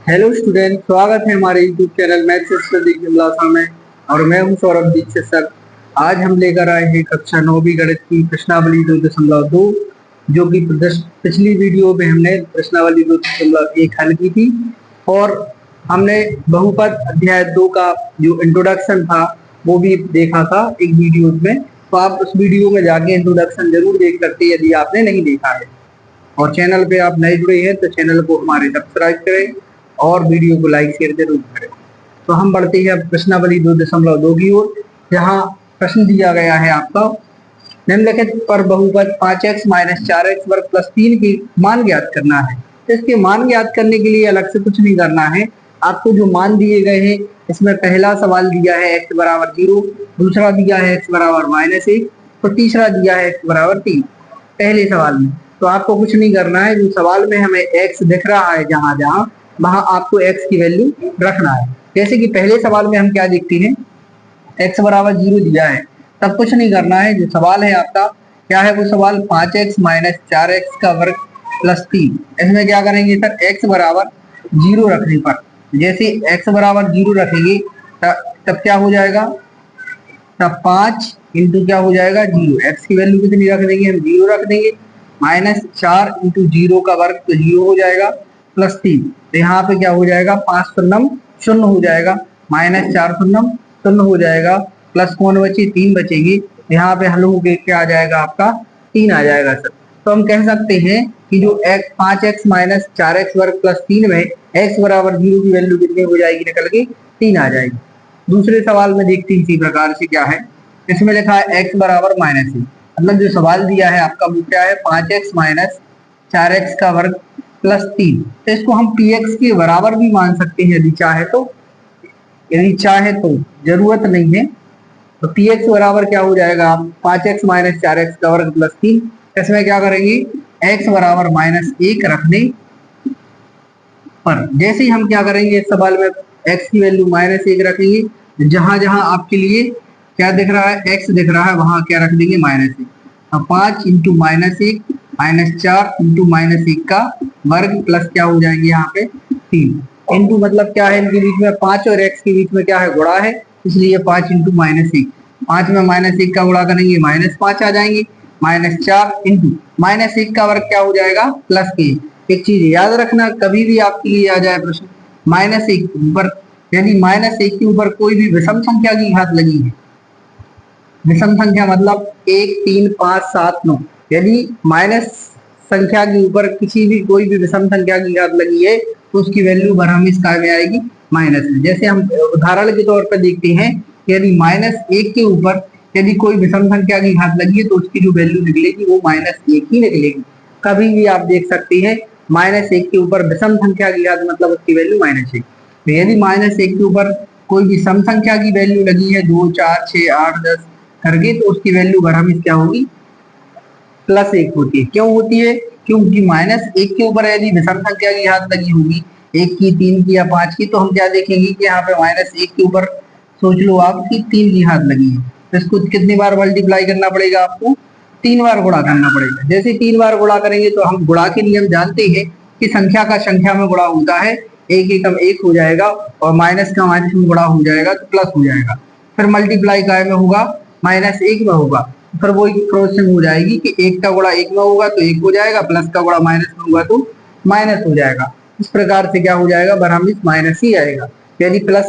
Hello student, स्वागत है हमारे YouTube channel maths study class में। और मैं हूं सौरभ दीक्षित सर। आज हम लेकर आए हैं कक्षा 9वीं गणित की प्रश्नावली 2.2, जो कि पिछली वीडियो में हमने प्रश्नावली 2.1 हल की थी और हमने बहुपद अध्याय 2 का जो इंट्रोडक्शन था वो भी देखा था एक वीडियो में। तो आप उस वीडियो में जाके इंट्रोडक्शन जरूर देख सकते हैं यदि आपने नहीं देखा है। और चैनल पे आप नए जुड़े हैं तो चैनल को हमारे सब्सक्राइब करें और वीडियो को लाइक शेयर जरूर करें। तो हम बढ़ते हैं प्रश्नावली 2.2 की ओर, जहाँ प्रश्न दिया गया है आपका निम्नलिखित पर बहुपद 5x - 4x वर्ग प्लस 3 की मान ज्ञात करना है। तो इसके मान ज्ञात करने के लिए अलग से कुछ नहीं करना है। आपको जो मान दिए गए हैं इसमें पहला सवाल दिया है x बराबर 0, दूसरा दिया है x बराबर -1 और तीसरा दिया है x बराबर 3 पहले सवाल में। तो आपको कुछ नहीं करना है, जो सवाल में हमें x दिख रहा है जहां जहां वहां आपको x की वैल्यू रखना है। जैसे कि पहले सवाल में हम क्या देखते हैं, x बराबर 0 दिया है, तब कुछ नहीं करना है। जो सवाल है आपका क्या है, वो सवाल 5x - 4x का वर्ग प्लस 3। इसमें क्या करेंगे सर, x बराबर 0 रखने पर, जैसे x बराबर 0 रखेंगे तब क्या हो जाएगा, तब 5 इंटू क्या हो जाएगा 0। x की वैल्यू कितनी रख देंगे, हम 0 रख देंगे। -4 इंटू 0 का वर्ग तो 0 हो जाएगा, प्लस 3। तो यहाँ पे क्या हो जाएगा, 5 शून्य 0 हो जाएगा, -4 शून्य 0 हो जाएगा, प्लस कौन बचे, 3 बचेगी। यहाँ पे हल हो के क्या आ जाएगा आपका 3 आ जाएगा सर। तो हम कह सकते हैं कि जो 5x - 4x वर्ग प्लस 3 में x बराबर 0 की वैल्यू कितनी हो जाएगी, निकल के 3 आ जाएगी। दूसरे सवाल में देखते हैं इसी प्रकार से क्या है। इसमें लिखा है x बराबर -1, मतलब जो सवाल दिया है आपका वो क्या है, 5x - 4x का वर्ग प्लस 3। तो इसको हम px के बराबर भी मान सकते हैं यदि चाहे तो, जरूरत नहीं है। तो px बराबर क्या हो जाएगा, आप 5x - 4x का वर्ग प्लस 3। इसमें क्या करेंगे, x बराबर -1 रखने पर जैसे ही हम क्या करेंगे, इस सवाल में x की वैल्यू -1 रखेंगे, जहां जहां आपके लिए क्या दिख रहा है, x दिख रहा है, वहां क्या रख देंगे -1। अब 5 इंटू -1 -4 इंटू -1 का वर्ग प्लस क्या हो जाएंगे यहाँ पे 3। इंटू मतलब क्या है, इनके बीच में 5 और x के बीच में क्या है, गुणा है, इसलिए 5 इंटू -1। 5 में -1 का गुणा करेंगे -5 आ जाएंगे, -4 इंटू -1 का वर्ग क्या हो जाएगा, प्लस 1। एक चीज याद रखना, कभी भी आपके लिए आ जाए प्रश्न -1 के ऊपर, यदि -1 के ऊपर कोई भी विषम संख्या की घात लगी है, विषम संख्या मतलब 1 3 5 7 9, यदि माइनस संख्या के ऊपर किसी भी कोई भी विषम संख्या की घात लगी है तो उसकी वैल्यू बरहमीश काय में आएगी, माइनस में। जैसे हम उदाहरण के तौर पर देखते हैं, यदि -1 के ऊपर यदि कोई विषम संख्या की घात लगी है तो उसकी जो वैल्यू निकलेगी वो -1 ही निकलेगी। कभी भी आप देख सकते हैं -1 के ऊपर विषम संख्या की घात मतलब उसकी वैल्यू -1। तो यदि -1 के ऊपर कोई भी सम संख्या की वैल्यू लगी है 2 4 6 8 10 करके, तो उसकी वैल्यू बरहमीश क्या होगी, +1 होती है। क्यों होती है, क्योंकि -1 के ऊपर यदि विषम संख्या की घात लगी होगी 1 की 3 की या 5 की, तो हम क्या देखेंगे कि यहाँ पे -1 के ऊपर सोच लो आप कि 3 की घात लगी है, तो इसको कितनी बार मल्टीप्लाई करना पड़ेगा, आपको 3 बार गुणा करना पड़ेगा। जैसे 3 बार गुणा करेंगे तो हम गुणा के नियम जानते हैं कि संख्या का संख्या में गुणा होता है, 1 एकम 1 हो जाएगा और माइनस का माइनस में गुणा हो जाएगा तो प्लस हो जाएगा। फिर मल्टीप्लाई काय में होगा, -1 में होगा, फिर वो क्रॉसिंग हो जाएगी कि 1 का गुणा 1 में होगा तो 1 हो जाएगा, प्लस का गुणा माइनस में होगा तो माइनस हो जाएगा। इस प्रकार से क्या हो जाएगा, बरहमीश माइनस ही आएगा। यदि प्लस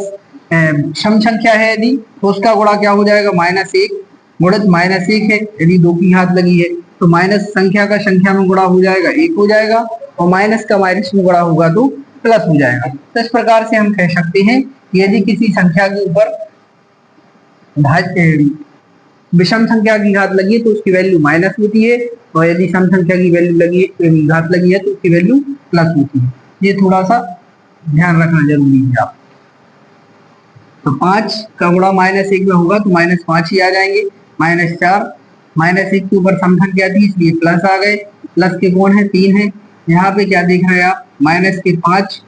सम संख्या है यदि, तो उसका गुणा क्या हो जाएगा, -1 गुणित -1 है। यदि 2 की घात लगी है तो माइनस संख्या का संख्या में गुणा हो जाएगा 1 हो जाएगा, और माइनस का माइनस में गुणा होगा तो प्लस हो जाएगा। तो इस प्रकार से हम कह सकते हैं कि यदि किसी संख्या के ऊपर विषम संख्या की घात लगी है तो उसकी वैल्यू माइनस होती है, और यदि सम संख्या की वैल्यू लगी है, घात लगी है तो उसकी वैल्यू प्लस होती है। ये थोड़ा सा ध्यान रखना जरूरी है आप। तो 5 का गुणा -1 में होगा तो -5 ही आ जाएंगे, -4 -1 के ऊपर सम संख्या थी इसलिए प्लस आ गए, प्लस के कौन है 3 है। यहाँ पे क्या देख रहे हैं आप, -5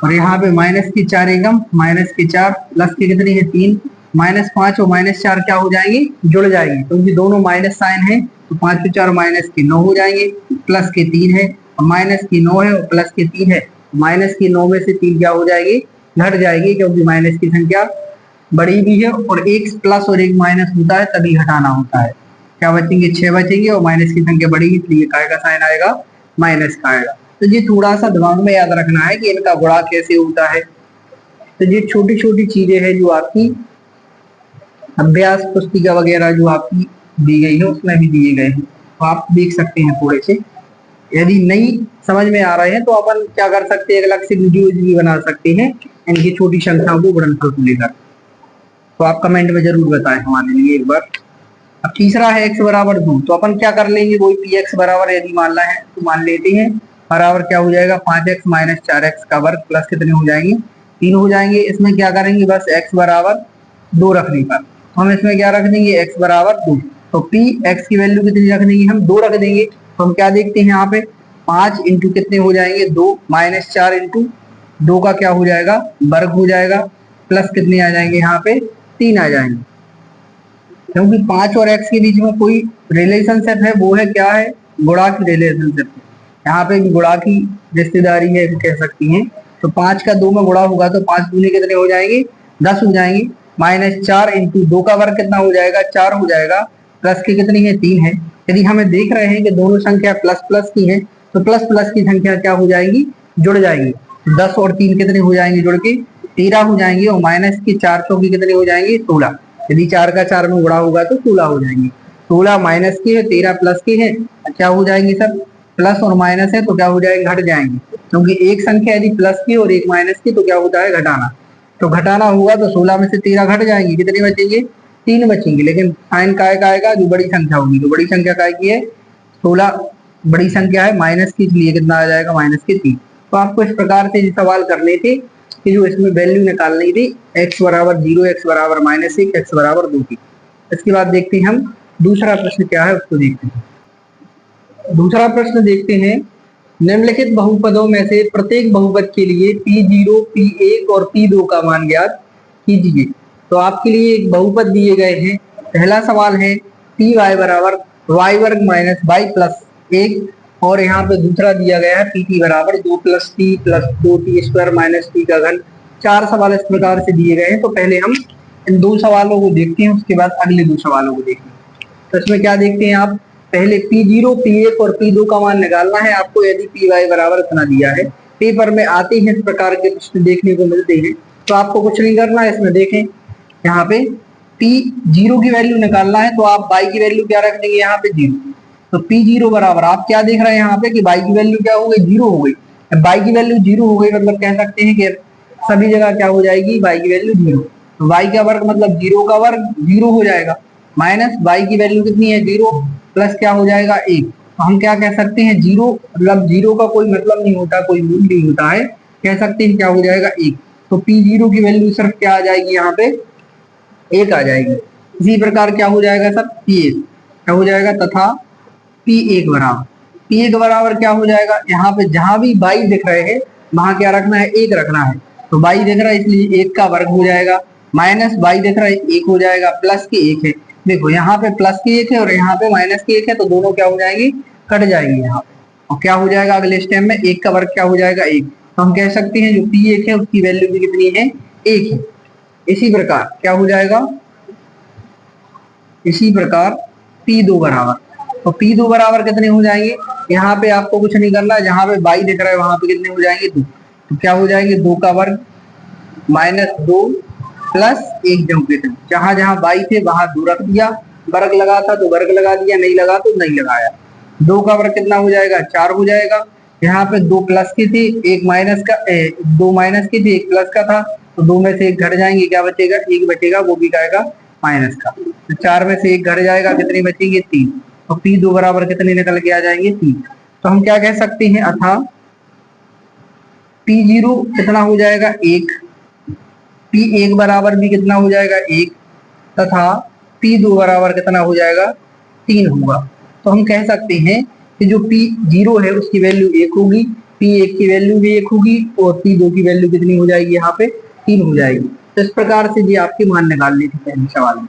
और यहाँ पे -4 एकम, -4 प्लस के कितनी है 3, -5 और -4 क्या हो जाएंगे, जुड़ जाएंगे क्योंकि दोनों माइनस साइन है, तो 5 4 -9 हो जाएंगे, प्लस के 3 है और -9 है और प्लस के 3 है, माइनस की 9 में से 3 क्या हो जाएगी, घट जाएगी, क्योंकि माइनस की संख्या बड़ी भी है और एक प्लस और एक माइनस होता है तभी घटाना होता है। क्या बचेंगे, 6 बचेंगे और माइनस की संख्या बड़ी है इसलिए काय का साइन आएगा, माइनस का आएगा। तो ये थोड़ा सा दिमाग में याद रखना है कि इनका गुणा कैसे होता है। तो ये छोटी छोटी चीजें हैं जो आपकी अभ्यास पुस्तिका वगैरह जो आपकी दी गई है उसमें भी दिए गए हैं, तो आप देख सकते हैं थोड़े से। यदि नहीं समझ में आ रहे हैं तो अपन क्या कर सकते हैं, अलग से वीडियो भी बना सकते हैं इनकी छोटी संख्याओं को गुणनफल को लेकर। तो आप कमेंट में जरूर बताएं हमारे लिए एक बार। अब तीसरा है x बराबर 2, तो अपन क्या कर लेंगे, वही पी एक्स बराबर यदि मानना है तो मान लेते हैं, बराबर क्या हो जाएगा 5x माइनस 4x का वर्ग प्लस कितने हो जाएंगे, 3 हो जाएंगे। इसमें क्या करेंगे, बस x बराबर 2 रखने पर हम इसमें क्या रख देंगे, x बराबर 2। तो p x की वैल्यू कितनी रख देंगे, हम 2 रख देंगे। तो हम क्या देखते हैं यहाँ पे 5 इंटू कितने हो जाएंगे 2, माइनस 4 इंटू 2 का क्या हो जाएगा, वर्ग हो जाएगा, प्लस कितने आ जाएंगे यहाँ पे 3 आ जाएंगे। क्योंकि 5 और x के बीच में कोई रिलेशनशिप है, वो है क्या है, गुणा की रिलेशनशिप है। यहाँ पे भी गुणा की रिश्तेदारी है कह सकती हैं। तो 5 का 2 में गुणा होगा तो 5 दूनी कितने हो जाएंगे, 10 हो जाएंगे। माइनस 4 इंटू 2 का वर्ग कितना हो जाएगा, 4 हो जाएगा, प्लस की कितनी है 3 है। यदि हमें देख रहे हैं कि दोनों संख्या प्लस प्लस की है तो प्लस प्लस की संख्या क्या हो जाएगी, जुड़ जाएगी। 10 और 3 कितने हो जाएंगे जुड़ के, 13 हो जाएंगे, और माइनस की 4 चौकी कितने हो जाएंगे 16। यदि 4 का 4 में गुणा होगा तो 16 हो जाएंगे। 16 माइनस के है, 13 प्लस के है, क्या हो जाएंगे सब, प्लस और माइनस है तो क्या हो जाएंगे, घट जाएंगे। क्योंकि एक संख्या यदि प्लस की और एक माइनस की तो क्या होता है, घटाना। तो घटाना होगा तो 16 में से 13 घट जाएंगे, कितने बचेंगे, 3 बचेंगे। लेकिन साइन काय का आएगा, जो बड़ी संख्या होगी। तो बड़ी संख्या काय की है, 16 बड़ी संख्या है, माइनस की, इसलिए कितना आ जाएगा, माइनस के 3। तो आपको इस प्रकार से सवाल करने थे कि जो इसमें वैल्यू निकालनी थी, x बराबर 0, x बराबर -1, x बराबर 2 की। इसके बाद देखते हैं हम दूसरा प्रश्न क्या है उसको देखते हैं। दूसरा प्रश्न देखते हैं, निम्नलिखित बहुपदों में से प्रत्येक बहुपद के लिए P0, P1 और P2 का मान ज्ञात कीजिए। तो आपके लिए एक बहुपद दिए गए हैं। पहला सवाल है Py बराबर y वर्ग माइनस y प्लस 1, और यहाँ पे दूसरा दिया गया है Pt बराबर 2 plus t plus 2t square minus t का घन। 4 सवाल इस प्रकार से दिए गए हैं। तो पहले हम इन 2 सवालों को देखते हैं, उसके बाद अगले 2 सवालों को देखते हैं। तो इसमें क्या देखते हैं आप, पहले P0, P1 और P2 का मान निकालना है आपको। यदि Py बराबर इतना दिया है, पेपर में आते हैं इस प्रकार के प्रश्न देखने को मिलते हैं, तो आपको कुछ नहीं करना है। इसमें देखें यहाँ पे P0 की वैल्यू निकालना है, तो आप y की वैल्यू क्या रख देंगे यहाँ पे 0। तो P0 बराबर आप क्या देख रहे हैं यहाँ पे कि y की वैल्यू क्या हो गई, 0 हो गई। y की वैल्यू 0 हो गई मतलब कह सकते हैं कि सभी जगह क्या हो जाएगी, y की वैल्यू 0। तो y का वर्ग मतलब 0 का वर्ग 0 हो जाएगा, माइनस y की वैल्यू कितनी है 0, प्लस क्या हो जाएगा 1। तो हम क्या कह सकते हैं, 0 मतलब 0 का कोई मतलब नहीं होता, कोई मूल्य नहीं होता है, कह सकते हैं क्या हो जाएगा 1। तो P0 की वैल्यू सिर्फ क्या आ जाएगी यहाँ पे, 1 आ जाएगी। इसी प्रकार क्या हो जाएगा सर, P1 क्या हो जाएगा, तथा P1 बराबर क्या हो जाएगा, यहाँ पे जहां भी y दिख रहे हैं वहां क्या रखना है, 1 रखना है। तो y दिख रहा है इसलिए 1 का वर्ग हो जाएगा, माइनस y दिख रहा है 1 हो जाएगा, प्लस के 1 है। देखो यहाँ पे प्लस की 1 है और यहाँ पे माइनस की 1 है, तो दोनों क्या हो जाएंगे, कट जाएंगे यहाँ पे। और क्या हो जाएगा अगले स्टेप में, 1 का वर्ग क्या हो जाएगा 1। तो हम कह सकते हैं जो P1 है उसकी वैल्यू भी कितनी है, 1 है। इसी प्रकार क्या हो जाएगा, इसी प्रकार P2 बराबर, तो P2 बराबर कितने हो जाएंगे, यहाँ पे आपको कुछ नहीं करना, जहां पे y दिख रहा है वहां पे कितने हो जाएंगे 2। तो क्या हो जाएंगे 2 का वर्ग माइनस 2 प्लस 1 जमके थे, जहां जहां y थे वहां 2 रख दिया, वर्ग लगा था तो वर्ग लगा दिया, नहीं लगा तो नहीं लगाया। 2 का वर्ग कितना हो जाएगा, 4 हो जाएगा। यहाँ पे 2 प्लस की थी, 1 माइनस का, 2 माइनस की थी, 1 प्लस का था, तो 2 में से 1 घट जाएंगे, क्या बचेगा, 1 बचेगा, वो भी आएगा माइनस का। तो 4 में से 1 घट जाएगा, कितने बचेंगे 3। तो P2 बराबर कितने निकल के आ जाएंगे 3। तो हम क्या कह सकते हैं, अतः P0 कितना हो जाएगा 1, P1 बराबर भी कितना हो जाएगा 1, तथा P2 बराबर कितना हो जाएगा 3 होगा। तो हम कह सकते हैं कि जो P0 है उसकी वैल्यू 1 होगी, P1 की वैल्यू भी 1 होगी, और P2 की वैल्यू कितनी हो जाएगी, यहाँ पे 3 हो जाएगी। तो इस प्रकार से ये आपके मान निकालने थे पहले सवाल में।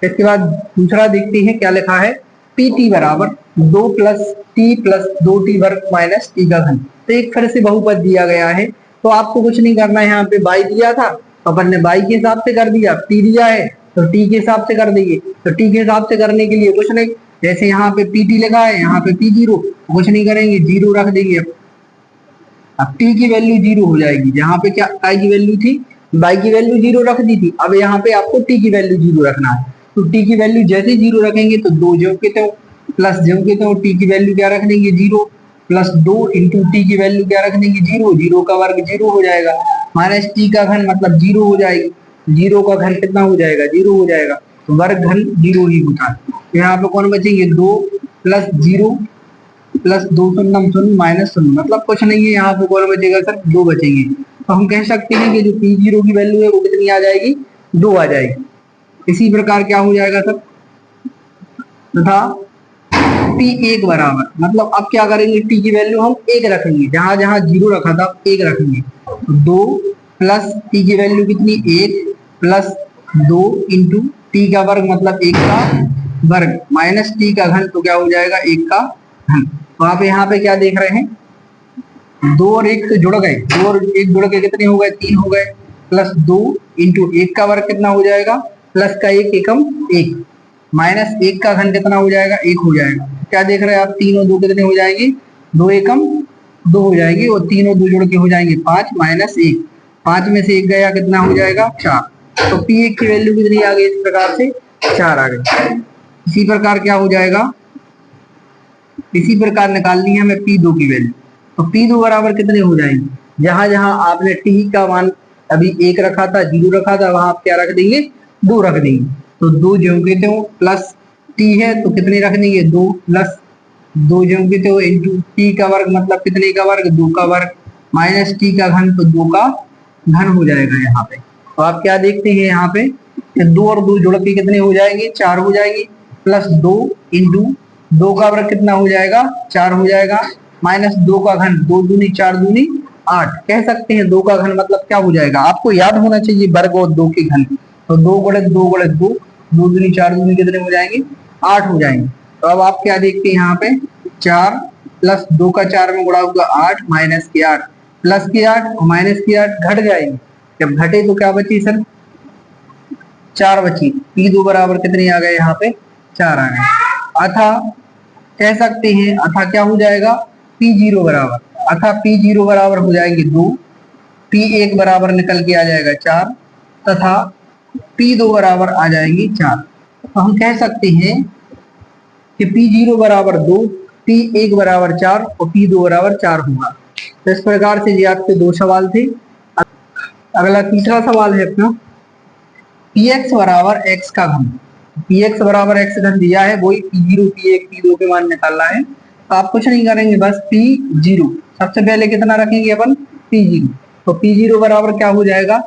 इसके बाद दूसरा देखते हैं क्या लिखा है, पी टी बराबर 2 प्लस टी प्लस 2t वर्ग माइनस टी का घन। तो एक फिर से बहुपद दिया गया है, तो आपको कुछ नहीं करना है, यहाँ पे बाई दिया था तो अपन ने बाई के हिसाब से कर दिया, टी दिया है तो टी के हिसाब से कर देंगे। तो टी के हिसाब से करने के लिए कुछ नहीं, जैसे यहाँ पे पी टी लगा है, यहाँ पे पी जीरो, कुछ नहीं करेंगे, जीरो रख देंगे। अब टी की वैल्यू जीरो हो जाएगी, जहाँ पे क्या आई की वैल्यू थी, बाई की वैल्यू जीरो रख दी थी, अब यहाँ पे आपको टी की वैल्यू जीरो रखना है। तो टी की वैल्यू जैसे जीरो रखेंगे तो दो ज्यों के त्यों प्लस ज्यों के त्यों टी की वैल्यू क्या रख देंगे, जीरो, प्लस 2 इंटू टी की वैल्यू क्या रख देंगे, जीरो, जीरो का वर्ग जीरो हो जाएगा, माइनस टी का घन मतलब जीरो हो जाएगी, जीरो का घन कितना हो जाएगा, जीरो हो जाएगा, तो वर्ग घन जीरो ही होता है। तो यहाँ पे कौन बचेंगे, 2 प्लस जीरो प्लस 2 शून्य शून्य माइनस शून्य, मतलब कुछ नहीं है, यहाँ पे कौन बचेगा सर, 2 बचेंगे। तो हम कह सकते हैं कि जो पी जीरो की वैल्यू है वो कितनी आ जाएगी, 2 आ जाएगी। इसी प्रकार क्या हो जाएगा सर, तथा टी एक बराबर, मतलब अब क्या करेंगे, टी की वैल्यू हम एक रखेंगे, जहां जहां जीरो रखा था एक रखेंगे, तो 2 प्लस टी की वैल्यू कितनी, 1 प्लस 2 इंटू टी का वर्ग मतलब 1 का वर्ग माइनस टी का घन, तो क्या हो जाएगा, 1 का घन। तो आप यहाँ पे क्या देख रहे हैं, 2 और 1 से जुड़ गए, 2 और 1 जुड़ के कितने हो गए, 3 हो गए, प्लस 2 इंटू 1 का वर्ग कितना हो जाएगा, प्लस का 1 एकम 1 माइनस 1 का घन कितना हो जाएगा, 1 हो जाएगा। क्या देख रहे हैं आप, 3 और 2 कितने हो जाएंगे, 2 एकम 2 हो जाएगी, और 3 और 2 जोड़ के हो जाएंगे 5 माइनस 1, 5 में से 1 गया कितना हो जाएगा, 4। तो पी एक की वैल्यू कितनी आ गई, इस प्रकार से 4 आ गई। इसी प्रकार क्या हो जाएगा, इसी प्रकार निकालनी है हमें पी दो की वैल्यू, तो पी दो बराबर कितने हो जाएंगे, जहां जहां आपने टी का मान अभी 1 रखा था, 0 रखा था, वहां आप क्या रख देंगे, 2 रख देंगे। तो 2 ज्यों के त्यों प्लस टी है तो कितने रख देंगे, 2 प्लस 2 ज्यों के त्यों इंटू टी का वर्ग मतलब कितने का वर्ग, 2 का वर्ग माइनस टी का घन, तो 2 का घन हो जाएगा यहाँ पे। तो आप क्या देखते हैं यहाँ पे, 2 और 2 जुड़ के कितने हो जाएंगे, 4 हो जाएंगे, प्लस 2 इंटू 2 का वर्ग कितना हो जाएगा, 4 हो जाएगा, माइनस 2 का घन, 2 दूनी 4 दूनी 8, कह सकते हैं 2 का घन मतलब क्या हो जाएगा, आपको याद होना चाहिए वर्ग और 2 के घन, तो 2 गुणे 2 गुणे 2, 2 दूनी 4 दूनी कितने हो जाएंगे, 8 हो जाएंगे। तो अब आप क्या देखते हैं यहाँ पे, 4 प्लस 2 का 4 में गुणा होगा 8 माइनस के 8 प्लस के 8 और माइनस के 8 घट जाएंगे, जब घटे तो क्या बची सर, 4 बची, पी दो बराबर कितने आ गए, यहाँ पे 4 आ गए। अथा कह सकते हैं, अथा क्या हो जाएगा, पी जीरो बराबर, अथा पी जीरो बराबर हो जाएंगे 2, पी एक बराबर निकल के आ जाएगा 4, तथा पी दो बराबर आ जाएंगी 4। तो हम कह सकते हैं कि पी जीरो बराबर 2, पी एक बराबर 4 और पी दो बराबर 4 होगा। तो इस प्रकार से ये आपके 2 सवाल थे। अगला तीसरा सवाल है अपना, पी एक्स बराबर एक्स का घन, पी एक्स बराबर एक्स घन दिया है, वही पी जीरो पी एक पी दो के मान निकालना है। तो आप कुछ नहीं करेंगे, बस पी जीरो सबसे पहले कितना रखेंगे अपन, पी जीरो, तो पी जीरो बराबर क्या हो जाएगा,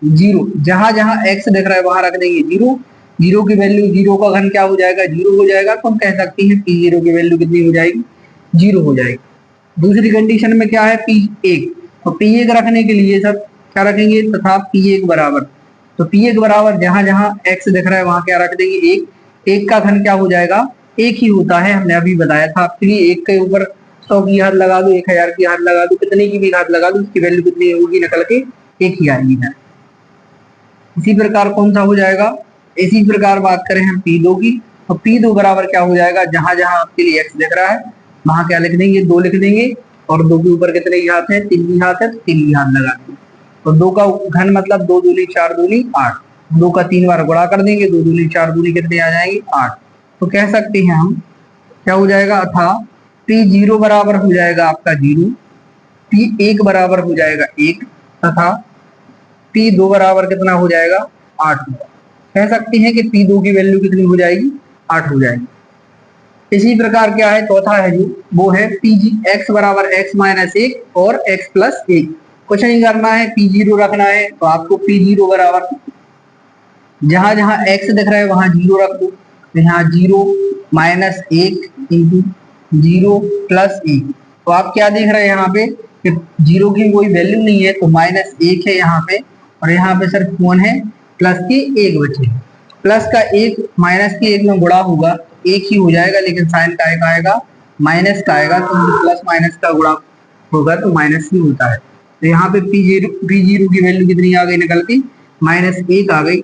जीरो, जहां जहां एक्स दिख रहा है वहां रख देंगे जीरो, जीरो की वैल्यू, जीरो का घन क्या हो जाएगा, जीरो हो जाएगा। तो हम कह सकते हैं पी जीरो की वैल्यू कितनी हो जाएगी, जीरो हो जाएगी। दूसरी कंडीशन में क्या है, पी एक, तो पी एक रखने के लिए सब क्या रखेंगे, तथा पी एक बराबर, तो पी एक बराबर जहां जहां एक्स दिख रहा है वहां क्या रख देंगे, एक, एक का घन क्या हो जाएगा, एक ही होता है, हमने अभी बताया था आपके लिए। एक के ऊपर 100 की हाथ लगा दो, 1000 की हाथ लगा दो, कितने की भी हाथ लगा दो, उसकी वैल्यू कितनी होगी, निकल के एक ही आएगी है। इसी प्रकार कौन सा हो जाएगा, इसी प्रकार बात करें हम पी दो की, तो पी दो बराबर क्या हो जाएगा, जहां जहां आपके लिए एक्स दिख रहा है वहां क्या लिख देंगे, 2 लिख देंगे, और 2 के ऊपर कितने की हाथ है, 3 की हाथ है, तो 3 की हाथ लगा देंगे। तो 2 का घन मतलब 2 दूनी 4 दूनी 8, 2 का 3 बार गुणा कर देंगे, 2 दूनी 4 दूनी कितने आ जाएंगे, 8। तो कह सकते हैं हम क्या हो जाएगा, अथा पी जीरो बराबर हो जाएगा आपका 0, पी एक बराबर हो जाएगा 1, तथा पी दो बराबर कितना हो जाएगा, 8 होगा। कह सकते हैं कि पी दो की वैल्यू कितनी हो जाएगी, 8 हो जाएगी। इसी प्रकार क्या है, चौथा है जो, वो है पी जी एक्स बराबर एक्स माइनस 1 और एक्स प्लस 1। कुछ नहीं करना है, पी जीरो रखना है, तो आपको पी जीरो बराबर जहां जहां एक्स दिख रहा है वहां जीरो रख दो, तो यहाँ 0 माइनस 1 इंटू 0 प्लस 1। तो आप क्या देख रहे हैं यहाँ पे कि जीरो की कोई वैल्यू नहीं है, तो माइनस 1 है यहाँ पे, और यहाँ पे सिर्फ कौन है, प्लस की 1 बचे, प्लस का 1 माइनस की 1 में गुणा होगा, एक ही हो जाएगा, लेकिन साइन का एक आएगा माइनस का आएगा, तो प्लस माइनस का गुणा होगा तो माइनस ही होता है। तो यहाँ पे पी जीरो की वैल्यू कितनी आ गई निकल के, -1 आ गई।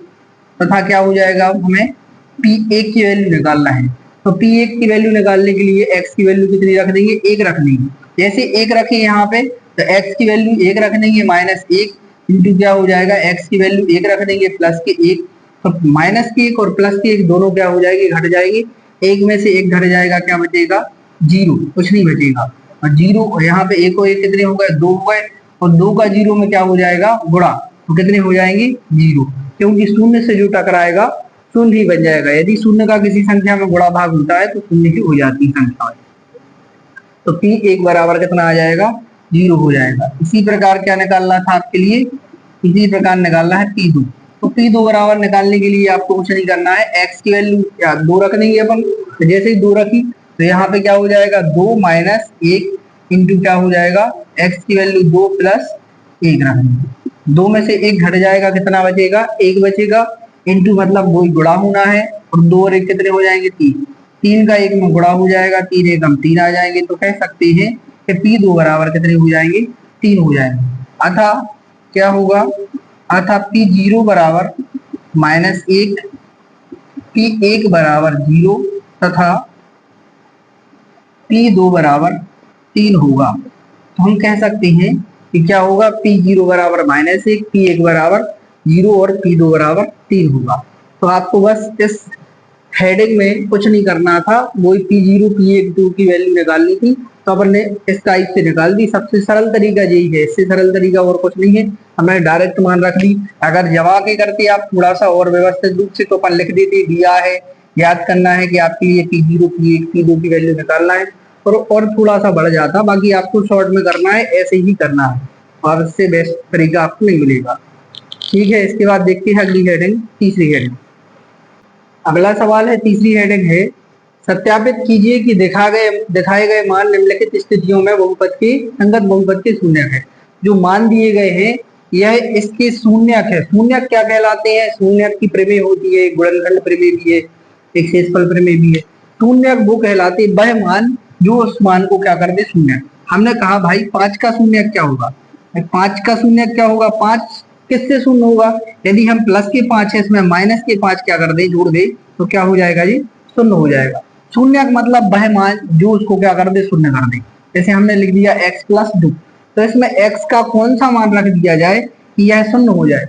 तथा क्या हो जाएगा, हमें P1 की वैल्यू निकालना है। तो P1 की वैल्यू निकालने के लिए x की वैल्यू कितनी रख देंगे, 1 रख देंगे। जैसे 1 रखें यहाँ पे तो x की वैल्यू 1 रख देंगे, -1 इंटू क्या हो जाएगा, x की वैल्यू 1 रख देंगे प्लस के 1। तो माइनस की 1 और प्लस की 1 दोनों क्या हो जाएगी, घट जाएगी। एक में से एक घट जाएगा, क्या बचेगा, 0, कुछ नहीं बचेगा। और 0 और यहाँ पे 1 और 1 कितने हो गए, 2 हो गए। और 2 का 0 में क्या हो जाएगा, गुणा, तो कितने हो जाएंगे, 0, क्योंकि शून्य से जो टकराएगा शून्य ही बन जाएगा। यदि शून्य का किसी संख्या में गुणा भाग होता है तो शून्य ही हो जाती है संख्या। तो P1 बराबर कितना आ जाएगा, 0 हो जाएगा। इसी प्रकार क्या निकालना था आपके लिए, इसी प्रकार निकालना है P2। तो P2 बराबर निकालने के लिए आपको कुछ नहीं करना है, x की वैल्यू क्या 2 रख देंगे अपन। तो जैसे ही 2 रखी तो यहाँ पे क्या हो जाएगा, 2 माइनस 1 इंटू क्या हो जाएगा, x की वैल्यू 2 प्लस 1 रख देंगे। 2 में से 1 घट जाएगा, कितना बचेगा, 1 बचेगा। इंटू मतलब 2 गुणा होना है, और 2 और 1 कितने हो जाएंगे, 3। 3 का 1 में गुणा हो जाएगा, 3 एकम 3 आ जाएंगे। तो कह सकते हैं कि P2 बराबर कितने हो जाएंगे, 3 हो जाएंगे। अतः क्या होगा, अतः P0 बराबर -1, P1 बराबर 0 तथा P2 बराबर 3 होगा। तो हम कह सकते हैं कि क्या होगा, P0 बराबर -1, P1 बराबर 0 और P2 बराबर 3 होगा। तो आपको बस इस हेडिंग में कुछ नहीं करना था, वही P0 P1 2 की वैल्यू निकालनी थी। तो अपन ने इस टाइप से निकाल दी। सबसे सरल तरीका यही है, इससे सरल तरीका और कुछ नहीं है। हमने डायरेक्ट मान रख ली। अगर जमा के करते आप थोड़ा सा और व्यवस्थित रूप से, तो अपन लिख देते, दिया है, याद करना है कि आपके लिए P0 P1 P2 की वैल्यू निकालना है, और थोड़ा सा बढ़ जाता, बाकी आपको शॉर्ट में करना है, ऐसे ही करना है, और इससे बेस्ट तरीका आपको नहीं मिलेगा। ठीक है, इसके बाद देखते हैं अगली हेडिंग, तीसरी हेडिंग। अगला सवाल है, तीसरी हेडिंग है, सत्यापित कीजिए कि दिखाए गए मान निम्नलिखित स्थितियों में बहुपद के संगत बहुपद के शून्यक है। जो मान दिए गए हैं यह इसके शून्यक है। शून्यक क्या कहलाते हैं, शून्यक की प्रमेय होती है, गुणनखंड प्रमेय भी है, एक शेषफल प्रमेय भी है। शून्यक वो कहलाते वह मान जो उस मान को क्या कर दे, शून्यक। हमने कहा भाई 5 का शून्यक क्या होगा, 5 का शून्यक क्या होगा, 5 किससे शून्य होगा, यदि हम प्लस के 5 है इसमें माइनस के 5 क्या कर दे, जोड़ दे, तो क्या हो जाएगा जी, शून्य हो जाएगा। शून्यक मतलब वह मान जो उसको क्या कर दे, शून्य कर दे। जैसे हमने लिख दिया x प्लस 2, तो इसमें x का कौन सा मान रख दिया जाए कि यह शून्य हो जाए।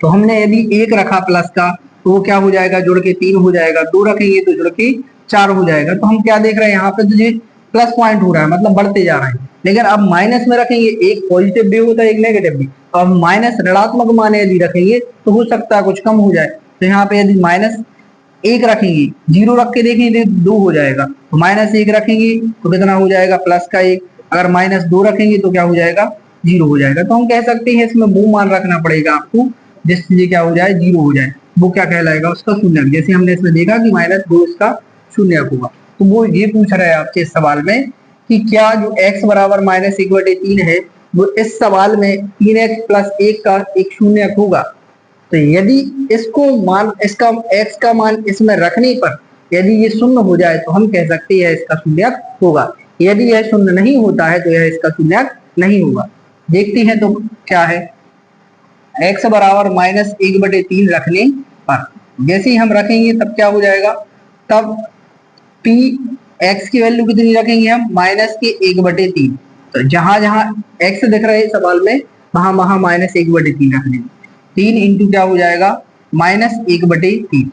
तो हमने यदि 1 रखा प्लस का, तो वो क्या हो जाएगा, जुड़ के 3 हो जाएगा। 2 रखेंगे तो जुड़ के 4 हो जाएगा। तो हम क्या देख रहे हैं यहाँ पे, तो प्लस पॉइंट हो रहा है, मतलब बढ़ते जा रहे हैं। लेकिन अब माइनस में रखेंगे, एक पॉजिटिव भी होता है एक नेगेटिव भी। तो अब माइनस ऋणात्मक मान यदि रखेंगे तो हो सकता है कुछ कम हो जाए। तो यहाँ पे यदि -1 रखेंगे, 0 रख के देखेंगे तो 2 हो जाएगा। तो -1 रखेंगे तो कितना हो जाएगा, प्लस का 1। अगर -2 रखेंगे तो क्या हो जाएगा, 0 हो जाएगा। तो हम कह सकते हैं इसमें वो मान रखना पड़ेगा आपको जिससे क्या हो जाए, 0 हो जाए। वो क्या कहलाएगा, उसका शून्यक। जैसे हमने इसमें देखा कि -2 इसका शून्यक होगा। तो वो ये पूछ रहा है आपसे इस सवाल में कि क्या जो x बराबर -1/3 है, वो इस सवाल में 3x प्लस 1 का एक शून्यक होगा। तो यदि इसको मान, इसका x का मान इसमें रखने पर यदि ये शून्य हो जाए तो हम कह सकते हैं इसका शून्यक होगा। यदि यह शून्य नहीं होता है तो यह इसका शून्यक नहीं होगा। देखते हैं तो क्या है, x बराबर -1/3 रखने पर, जैसे ही हम रखेंगे तब क्या हो जाएगा, तब p x की वैल्यू कितनी रखेंगे हम, -1/3। तो जहां जहां x दिख रहा है सवाल में, वहां वहां -1/3 रख देंगे। 3 इंटू क्या हो जाएगा, -1/3।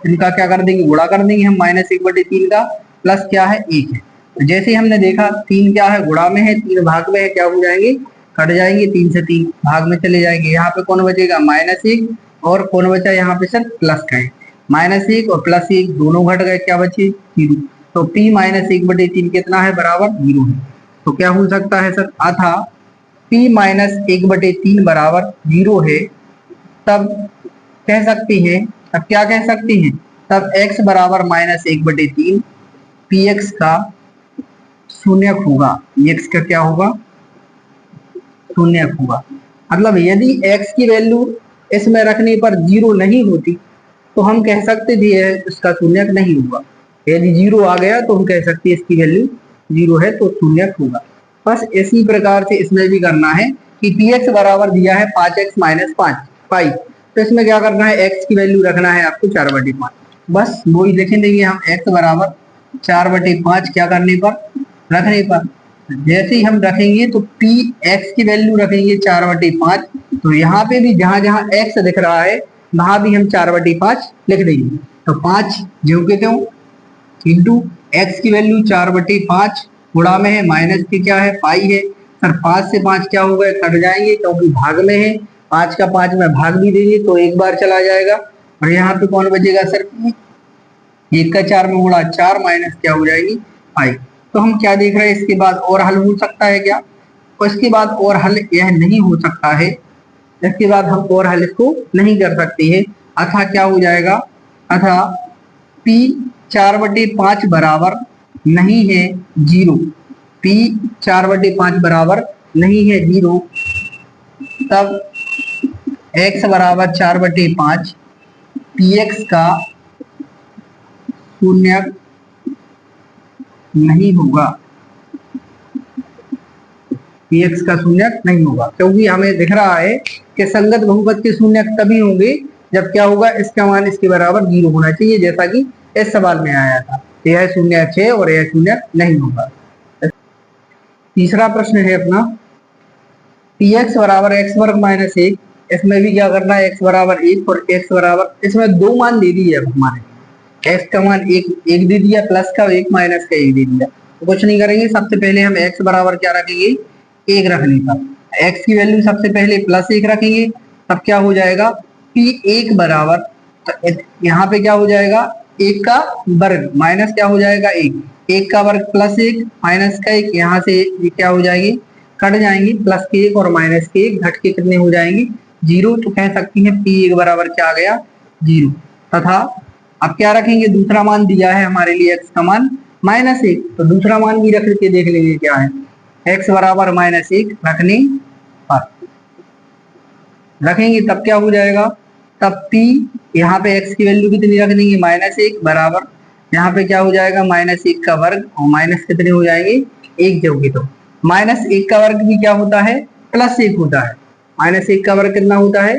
इनका क्या कर देंगे, गुणा कर देंगे हम, -1/3 का प्लस क्या है, 1 है। तो जैसे हमने देखा 3 क्या है, गुणा में है, 3 भाग में है, क्या हो जाएंगे, कट जाएंगे, 3 से 3 भाग में चले जाएंगे। यहाँ पे कौन बचेगा, -1, और कौन बचा यहाँ पे सिर्फ प्लस का है। -1 और +1 दोनों घट गए, क्या बचे, 0। तो p -1/3 कितना है, बराबर 0 है। तो क्या हो सकता है सर, अथा p -1/3 बराबर 0 है। तब कह सकते हैं, अब क्या कह सकते हैं, तब x बराबर -1/3 px का शून्यक होगा। x का क्या होगा, शून्यक होगा। मतलब यदि x की वैल्यू इसमें रखने पर 0 नहीं होती तो हम कह सकते थे इसका शून्यक नहीं होगा। यदि 0 आ गया तो हम कह सकते हैं इसकी वैल्यू 0 है तो शून्य होगा। बस इसी प्रकार से इसमें भी करना है कि पी एक्स बराबर दिया है 5x माइनस 5 तो इसमें क्या करना है, x की वैल्यू रखना है आपको 4/5। बस वही लिखें देंगे हम x बराबर 4/5 क्या करने पर, रखने पर। जैसे ही हम रखेंगे तो पी एक्स की वैल्यू रखेंगे 4/5, तो यहाँ पे भी जहां जहां x दिख रहा है वहां भी हम 4/5 लिख देंगे। तो 5 ज्यों के त्यों इंटू एक्स की वैल्यू 4/5 गुणा में है, माइनस की क्या है पाई है। सर 5 से 5 क्या हो गए, कट जाएंगे क्योंकि भाग में है, 5 का 5 में भाग भी देंगे तो एक बार चला जाएगा। और यहाँ पे कौन बचेगा सर, 1 का 4 में गुणा 4 माइनस क्या हो जाएगी पाई। तो हम क्या देख रहे हैं, इसके बाद और हल हो सकता है क्या, और इसके बाद और हल यह नहीं हो सकता है, इसके बाद हम और हल इसको नहीं कर सकते हैं। अतः क्या हो जाएगा, अतः P 4/5 बराबर नहीं है 0, P 4/5 बराबर नहीं है 0, तब x बराबर 4/5 px का शून्य नहीं होगा, px का शून्य नहीं होगा, क्योंकि हमें दिख रहा है कि संगत बहुपद के शून्य तभी होंगे जब क्या होगा, इसका मान इसके बराबर 0 होना चाहिए, जैसा कि इस सवाल में आया था। यह शून्य है और यह शून्य नहीं होगा। तीसरा प्रश्न है अपना px बराबर x वर्ग माइनस 1, इसमें भी क्या करना है, x बराबर 1 और x बराबर, इसमें दो मान दे दिए अब हमारे, x का मान एक दे दिया, प्लस का 1 माइनस का 1 दे दिया। तो कुछ नहीं करेंगे, सबसे पहले हम x बराबर क्या रखेंगे, 1 रखने पर, x की वैल्यू सबसे पहले +1 रखेंगे, तब क्या हो जाएगा p1 बराबर, तो यहाँ पे क्या हो जाएगा 1 का वर्ग माइनस क्या हो जाएगा 1 का वर्ग +1 माइनस का 1, यहाँ से ये क्या हो जाएगी कट जाएंगे, प्लस के 1 और माइनस के 1 घट के कितने हो जाएंगे 0। तो कह सकती है p1 बराबर क्या आ गया 0। तथा अब क्या रखेंगे, दूसरा मान दिया है हमारे लिए x का मान -1, तो दूसरा मान भी रख के देख लेंगे क्या है, x बराबर -1 रखने पर रखेंगे तब क्या हो जाएगा, तब p यहाँ पे x की वैल्यू कितनी रख देंगे -1 बराबर, यहाँ पे क्या हो जाएगा -1 का वर्ग और माइनस कितने हो जाएंगे 1 जोगे, तो -1 का वर्ग भी क्या होता है +1 होता है, -1 का वर्ग कितना होता है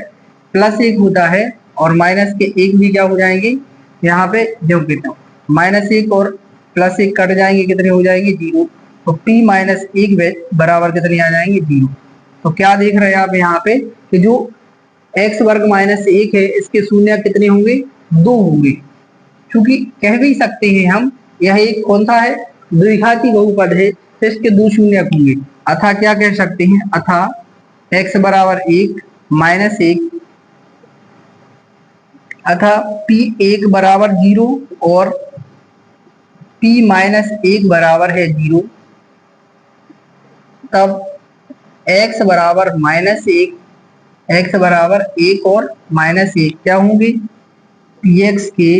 +1 होता है, और माइनस के 1 भी क्या हो जाएंगे यहाँ पे जो कितना -1 और +1 कट जाएंगे कितने हो जाएंगे 0। तो p -1 बराबर कितने आ जाएंगे 0। तो क्या देख रहे हैं आप यहाँ पे कि जो x वर्ग -1 है इसके शून्य कितने होंगे 2 होंगे, क्योंकि कह भी सकते हैं हम यह एक कौन सा है द्विघाती बहुपद है, तो इसके 2 शून्य होंगे। अतः क्या कह सकते हैं, अतः x बराबर 1 -1, अतः p1 बराबर 0 और p -1 बराबर है 0, तब x बराबर -1, x बराबर 1 और -1 क्या होंगे px के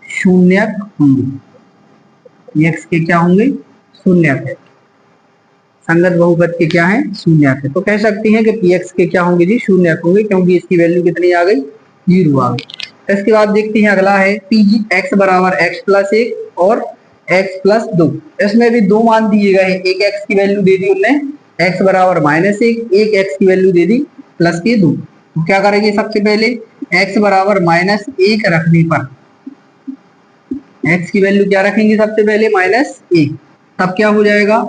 शून्यक होंगे, px के क्या होंगे शून्यक है, संगत बहुपद के क्या है शून्यक है। तो कह सकते हैं कि px के क्या होंगे जी शून्यक होंगे, क्योंकि इसकी वैल्यू कितनी आ गई 0 आ गई। इसके बाद देखते हैं अगला है x बराबर x + 1 और x + 2, इसमें भी दो मान दिए गए हैं, एक x की वैल्यू दे दी उन्होंने x बराबर -1, एक x की वैल्यू दे दी +2। तो क्या करेंगे, सबसे पहले x बराबर -1 रखने पर, x की वैल्यू क्या रखेंगे सबसे पहले -1, तब क्या हो जाएगा,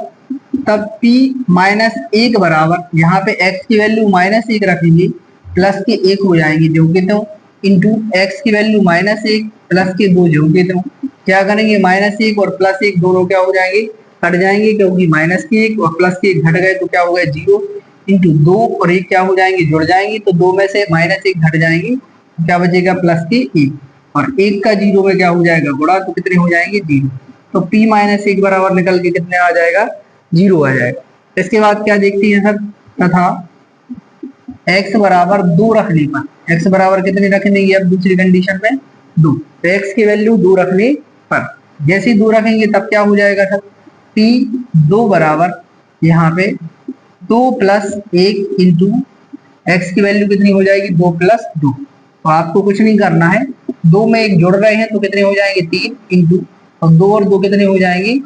तब p -1 बराबर, यहाँ पे x की वैल्यू -1 रखेंगे, प्लस के 1 हो जाएंगे जो कि तो इंटू x की वैल्यू -1 प्लस के 2 जो कि तो क्या करेंगे -1 और +1 दोनों क्या हो जाएंगे कट जाएंगे, क्योंकि -1 और +1 घट गए तो क्या हो गया 0, इंटू 2 और 1 क्या हो जाएंगे जुड़ जाएंगे, तो 2 में से -1 घट जाएंगे तो क्या बचेगा +1 और 1 का 0 में क्या हो जाएगा गुणा, तो कितने हो जाएंगे 0। तो p -1 बराबर निकल के कितने आ जाएगा 0 आ जाएगा। इसके बाद क्या देखते हैं सर, तथा x बराबर 2 रखने पर, x बराबर कितने रख देंगे अब दूसरी कंडीशन में 2, तो x की वैल्यू 2 रखने पर, जैसे ही 2 रखेंगे तब क्या हो जाएगा सर p 2 बराबर यहाँ पे 2 + 1 इंटू x की वैल्यू कितनी हो जाएगी 2 + 2। तो आपको कुछ नहीं करना है, दो में एक जुड़ रहे हैं तो कितने हो जाएंगे 3 इंटू, और 2 और 2 कितने हो जाएंगे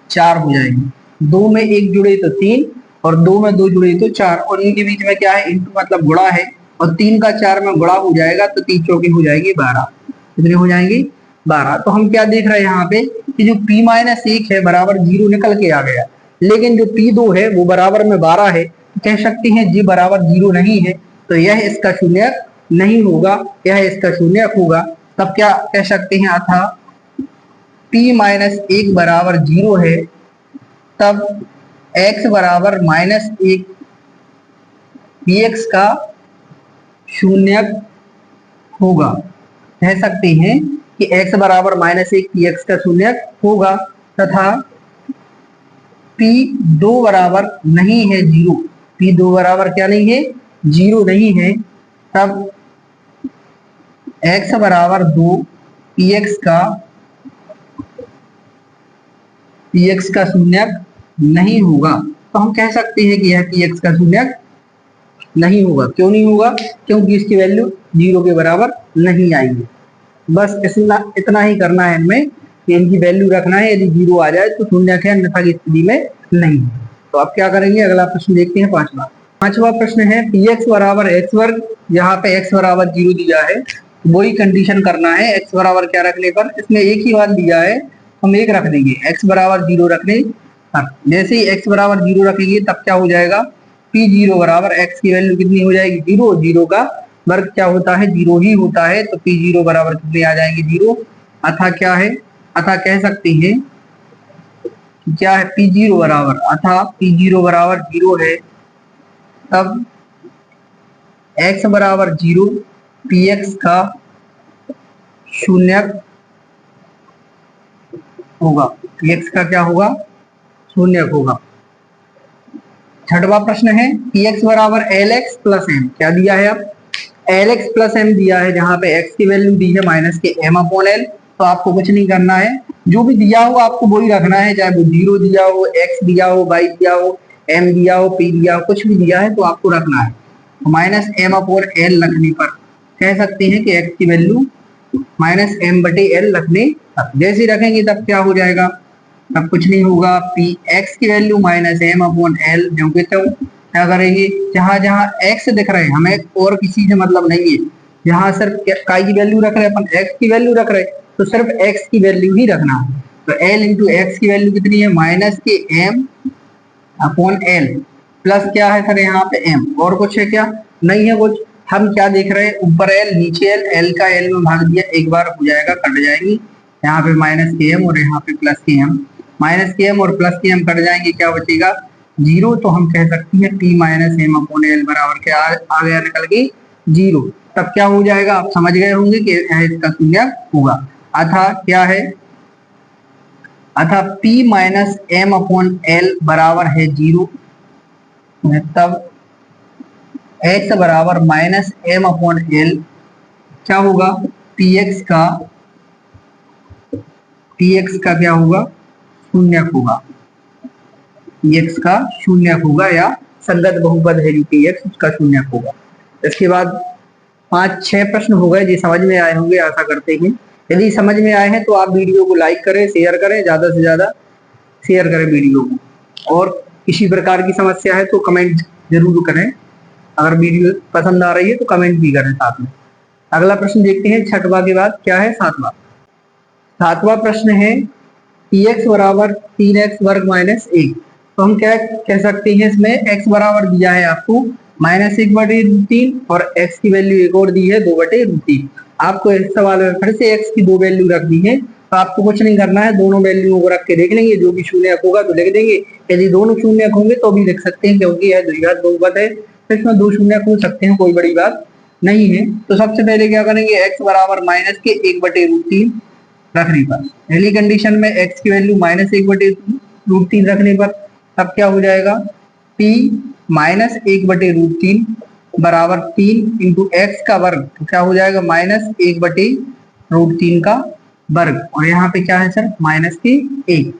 4 हो जाएंगे। 2 में एक जुड़े तो 3 और 2 में 2 जुड़े तो 4, और इनके बीच में क्या है इंटू मतलब गुणा है, और 3 का 4 में गुणा हो जाएगा तो 3 चौके हो जाएगी 12, कितने हो जाएंगे 12। तो हम क्या देख रहे हैं यहाँ पे कि जो p माइनस 1 है बराबर 0 निकल के आ गया, लेकिन जो p2 है वो बराबर में 12 है, तो कह सकते हैं जी बराबर 0 नहीं है, तो यह इसका शून्य नहीं होगा, यह इसका शून्य होगा। तब क्या कह सकते हैं अतः p माइनस 1 बराबर 0 है, तब x बराबर माइनस 1 px का शून्य होगा। कह सकते हैं कि x बराबर माइनस 1 px का शून्य होगा, तथा p2 बराबर नहीं है 0, p2 बराबर क्या नहीं है 0 नहीं है, तब x बराबर 2 px का शून्य नहीं होगा। तो हम कह सकते हैं कि यह px का शून्य नहीं होगा। क्यों नहीं होगा? क्योंकि इसकी वैल्यू 0 के बराबर नहीं आएगी। बस इतना ही करना है हमें कि इनकी वैल्यू रखना है, यदि 0 आ जाए तो शून्य है, अन्यथा की स्थिति में नहीं। तो अब क्या करेंगे, अगला प्रश्न देखते हैं पांचवा प्रश्न है px बराबर x वर्ग, यहाँ पे x बराबर 0 दिया है, वही कंडीशन करना है। x बराबर क्या रखने पर, इसमें एक ही बात दिया है, हम एक रख देंगे, x बराबर 0 रखने पर। जैसे ही x बराबर 0 रखेंगे तब क्या हो जाएगा, p0 बराबर x की वैल्यू कितनी हो जाएगी 0, 0 का वर्ग क्या होता है 0 ही होता है, तो p0 बराबर कितने आ जाएंगे 0। अतः क्या है, अतः कह सकते हैं क्या है p0 बराबर, अतः p0 बराबर 0 है, तब x बराबर 0 px का शून्य होगा, px का क्या होगा शून्य होगा। छठवां प्रश्न है px बराबर lx प्लस m, क्या दिया है अब lx प्लस m दिया है, जहां पे x की वैल्यू दी है माइनस के m अपॉन l। तो आपको कुछ नहीं करना है, जो भी दिया हो आपको वही रखना है, चाहे वो 0 दिया हो, x दिया हो, y दिया हो, m दिया हो, p दिया हो, कुछ भी दिया है तो आपको रखना है। माइनस m अपॉन l रखने पर कह सकते हैं कि x की वैल्यू माइनस m बटे l रखने पर, जैसे रखेंगे तब क्या हो जाएगा, तब कुछ नहीं होगा, p x की value minus m upon l, क्योंकि तो क्या करेंगे, जहां जहां x दिख रहे हैं हमें और किसी से मतलब नहीं है, जहां सिर्फ काय की वैल्यू रख रहे हैं अपन, x की वैल्यू रख रहे हैं, तो सिर्फ x की वैल्यू ही रखना है। तो l इंटू एक्स की वैल्यू कितनी है माइनस के m अपॉन l, प्लस क्या है सर यहाँ पे m, और कुछ है क्या, नहीं है कुछ। हम क्या देख रहे हैं, ऊपर l नीचे l का l में भाग दिया, एक बार हो जाएगा, कट जाएगी, यहाँ पे माइनस के m और यहाँ पे प्लस के m, माइनस के m और प्लस के m कट जाएंगे, क्या बचेगा 0। तो हम कह सकते हैं p minus M upon L बराबर क्या आ गया निकल के 0। तब क्या हो जाएगा, आप समझ गए होंगे कि इसका शून्य होगा। अतः क्या है, अतः p minus M upon L बराबर है 0, तब x बराबर माइनस एम अपॉन एल क्या होगा, px का क्या होगा शून्य होगा, px का शून्य होगा, या संगत बहुपद है जो px उसका शून्य होगा। इसके बाद 5-6 प्रश्न हो गए, जी समझ में आए होंगे आशा करते हैं। यदि समझ में आए हैं तो आप वीडियो को लाइक करें, शेयर करें, ज्यादा से ज्यादा शेयर करें वीडियो को, और किसी प्रकार की समस्या है तो कमेंट जरूर करें, अगर वीडियो पसंद आ रही है तो कमेंट भी करें साथ में। अगला प्रश्न देखते हैं, छठवां के बाद क्या है सातवां प्रश्न है px बराबर 3x वर्ग माइनस 1। तो हम क्या कह सकते हैं, इसमें x बराबर दिया है आपको माइनस 1/√3 और x की वैल्यू एक और दी है 2/√3। आपको इस सवाल में फिर से x की 2 वैल्यू रखनी है, तो आपको कुछ नहीं करना है, दोनों वैल्यूओं को रख के देख लेंगे, जो भी शून्य होगा तो लिख देंगे, यदि दोनों शून्य होंगे तो भी लिख सकते हैं, क्योंकि यह द्विघात बहुपद है, तो इसमें 2 शून्य हो सकते हैं, कोई बड़ी बात नहीं है। तो सबसे पहले क्या करेंगे, x बराबर माइनस के 1/√3 रखने पर, पहली कंडीशन में x की वैल्यू माइनस 1/√3 रखने पर, तब क्या हो जाएगा, p माइनस 1/√3 बराबर 3 इंटू एक्स का वर्ग, तो क्या हो जाएगा माइनस 1/√3 का वर्ग, और यहाँ पे क्या है सर माइनस के 1,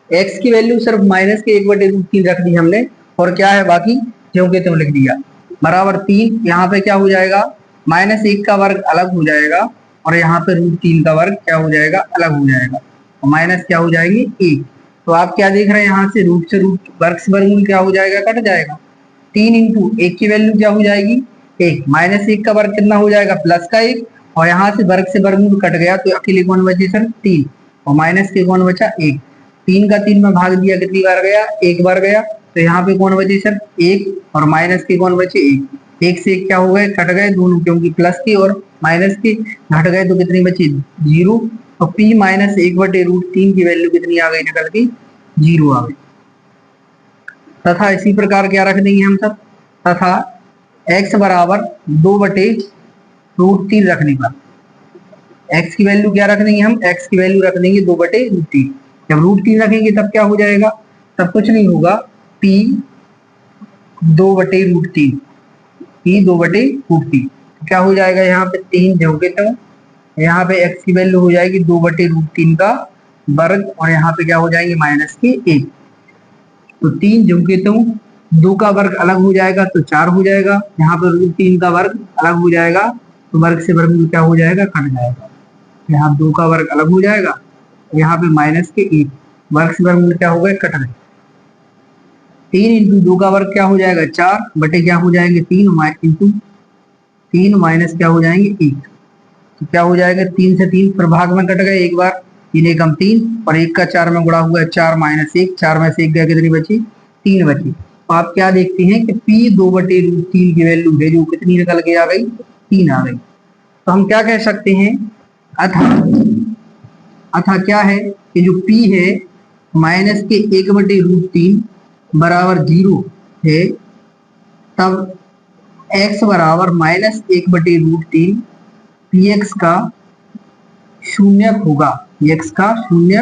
x की वैल्यू सिर्फ माइनस के 1/√3 रख दी हमने, और क्या है बाकी ज्यों के त्यों लिख दिया, बराबर 3, यहाँ पे क्या हो जाएगा माइनस 1 का वर्ग अलग हो जाएगा और यहाँ पे √3 का वर्ग क्या हो जाएगा, अलग हो जाएगा, और माइनस क्या हो जाएगी 1। तो आप क्या देख रहे हैं, यहाँ से रूट से रूट, वर्ग से वर्गमूल क्या हो जाएगा, कट जाएगा। 3 इंटू 1 की वैल्यू क्या हो जाएगी 1, माइनस 1 का वर्ग कितना हो जाएगा प्लस का 1, और यहाँ से वर्ग से वर्गमूल कट गया तो अकेले कौन बचे सर 3, और माइनस के कौन बचा 1। 3 का 3 में भाग दिया, कितनी बार गया, 1 बार गया, तो यहाँ पे कौन बचे सर 1, और माइनस के कौन बचे 1। 1 से 1 क्या हो गए, कट गए दोनों, क्योंकि प्लस की और माइनस की घट गए तो कितनी बची 0। तो p माइनस 1/√3 की वैल्यू कितनी आ गई निकल के 0 आ गई। तथा इसी प्रकार क्या रख देंगे हम सब, तथा x बराबर 2/√3 रखने पर x की वैल्यू क्या रख देंगे हम, x की वैल्यू रख देंगे 2/√3। जब √3 रखेंगे तब क्या हो जाएगा, तब कुछ नहीं होगा, p 2/√3, p 2/√3 क्या हो जाएगा, यहाँ पे 3 जोड़े तो यहाँ पे x की वैल्यू हो जाएगी 2/√3 का वर्ग, और यहाँ पे क्या हो जाएंगे माइनस के 1। तो 3 जोड़े तो 2 का वर्ग अलग हो जाएगा तो 4 हो जाएगा, यहाँ पे √3 का वर्ग अलग हो जाएगा तो वर्ग से वर्गमूल क्या हो जाएगा, कट जाएगा। यहाँ 2 का वर्ग अलग हो जाएगा, यहाँ पे माइनस के 1, वर्ग से वर्गमूल क्या हो गए, कट गए। 3 इंटू 2 का वर्ग क्या हो जाएगा 4 बटे क्या हो जाएंगे 3 इंटू 3 माइनस क्या हो जाएंगे 1, तो क्या हो जाएगा 3 से 3 फिर भाग में कट गए, एक बार 3 एकम 3 और 1 का 4 में गुणा हुआ है 4 माइनस 1, 4 में से 1 गया, कितनी बची 3 बची। तो आप क्या देखते हैं कि p 2/√3 की वैल्यू है जो कितनी निकल के आ गई 3 आ गई। तो हम क्या कह सकते हैं, अथा क्या है कि जो p है माइनस के 1/√3 बराबर 0 है, तब x बराबर माइनस 1/√3 px का शून्य होगा, px का शून्य